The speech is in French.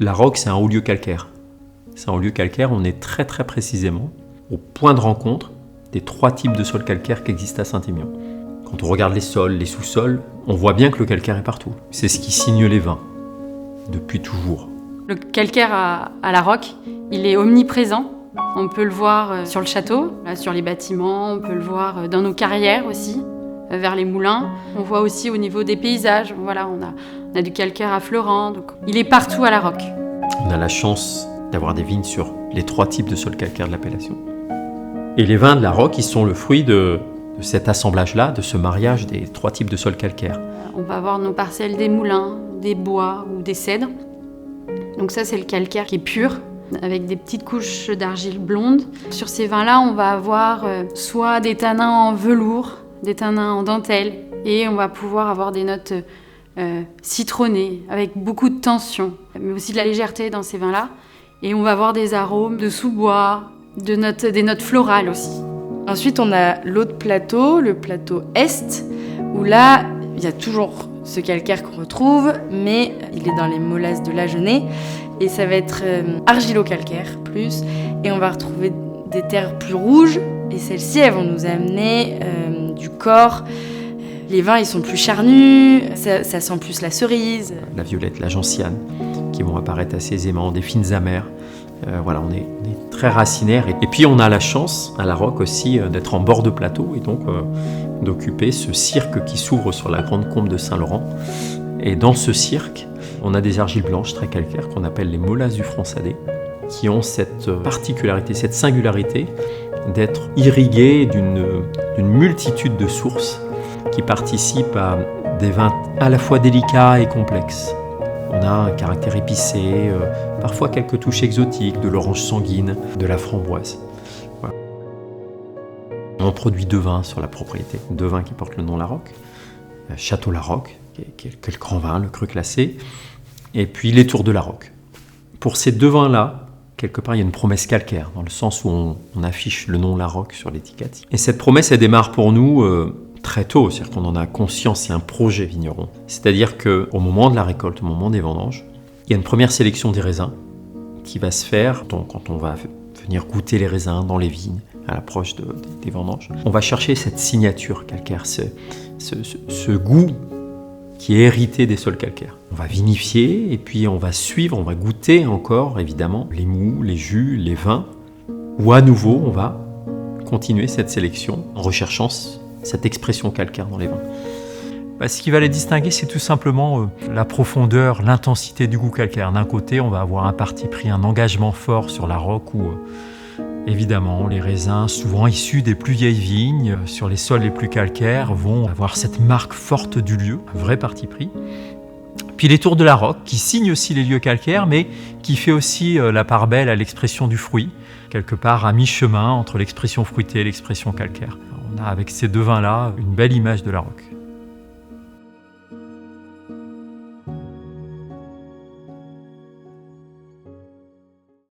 La Roque, c'est un haut lieu calcaire. C'est un haut lieu calcaire, on est très très précisément au point de rencontre des 3 types de sols calcaires qui existent à Saint-Émilion. Quand on regarde les sols, les sous-sols, on voit bien que le calcaire est partout. C'est ce qui signe les vins, depuis toujours. Le calcaire à la Roque, il est omniprésent. On peut le voir sur le château, là, sur les bâtiments, on peut le voir dans nos carrières aussi, vers les moulins. On voit aussi au niveau des paysages, voilà, on a du calcaire affleurant, donc il est partout à la Roque. On a la chance d'avoir des vignes sur les 3 types de sols calcaires de l'appellation. Et les vins de la Roque, ils sont le fruit de cet assemblage-là, de ce mariage des 3 types de sols calcaires. On va avoir nos parcelles des moulins, des bois ou des cèdres. Donc ça, c'est le calcaire qui est pur, avec des petites couches d'argile blonde. Sur ces vins-là, on va avoir soit des tanins en velours, des tanins en dentelle, et on va pouvoir avoir des notes citronnées, avec beaucoup de tension, mais aussi de la légèreté dans ces vins-là. Et on va avoir des arômes de sous-bois, des notes florales aussi. Ensuite, on a l'autre plateau, le plateau Est, où là, il y a toujours ce calcaire qu'on retrouve, mais il est dans les molasses de l'Agenais, et ça va être argilo-calcaire plus, et on va retrouver des terres plus rouges, et celles-ci, elles vont nous amener du corps. Les vins, ils sont plus charnus, ça sent plus la cerise. La violette, la gentiane, qui vont apparaître assez aisément, des fines amères. Voilà, on est très racinaire. Et puis on a la chance, à la Roque aussi, d'être en bord de plateau et donc d'occuper ce cirque qui s'ouvre sur la grande combe de Saint-Laurent. Et dans ce cirque, on a des argiles blanches très calcaires qu'on appelle les molasses du Franc-Sadé, qui ont cette particularité, cette singularité d'être irriguées d'une multitude de sources qui participent à des vins à la fois délicats et complexes. On a un caractère épicé, parfois quelques touches exotiques, de l'orange sanguine, de la framboise. Voilà. On produit 2 vins sur la propriété, 2 vins qui portent le nom La Roque. Château La Roque, qui est le grand vin, le cru classé, et puis les Tours de La Roque. Pour ces 2 vins-là, quelque part, il y a une promesse calcaire, dans le sens où on affiche le nom La Roque sur l'étiquette. Et cette promesse, elle démarre pour nous très tôt, c'est-à-dire qu'on en a conscience, c'est un projet vigneron. C'est-à-dire qu'au moment de la récolte, au moment des vendanges, il y a une première sélection des raisins qui va se faire quand on va venir goûter les raisins dans les vignes à l'approche des vendanges. On va chercher cette signature calcaire, ce goût qui est hérité des sols calcaires. On va vinifier et puis on va suivre, on va goûter encore évidemment les mous, les jus, les vins, ou à nouveau on va continuer cette sélection en recherchant cette expression calcaire dans les vins. Ce qui va les distinguer, c'est tout simplement la profondeur, l'intensité du goût calcaire. D'un côté, on va avoir un parti pris, un engagement fort sur la Roque où, évidemment, les raisins, souvent issus des plus vieilles vignes, sur les sols les plus calcaires, vont avoir cette marque forte du lieu, un vrai parti pris. Puis les Tours de la Roque, qui signent aussi les lieux calcaires, mais qui fait aussi la part belle à l'expression du fruit, quelque part à mi-chemin entre l'expression fruitée et l'expression calcaire. On a avec ces 2 vins-là une belle image de la Roque.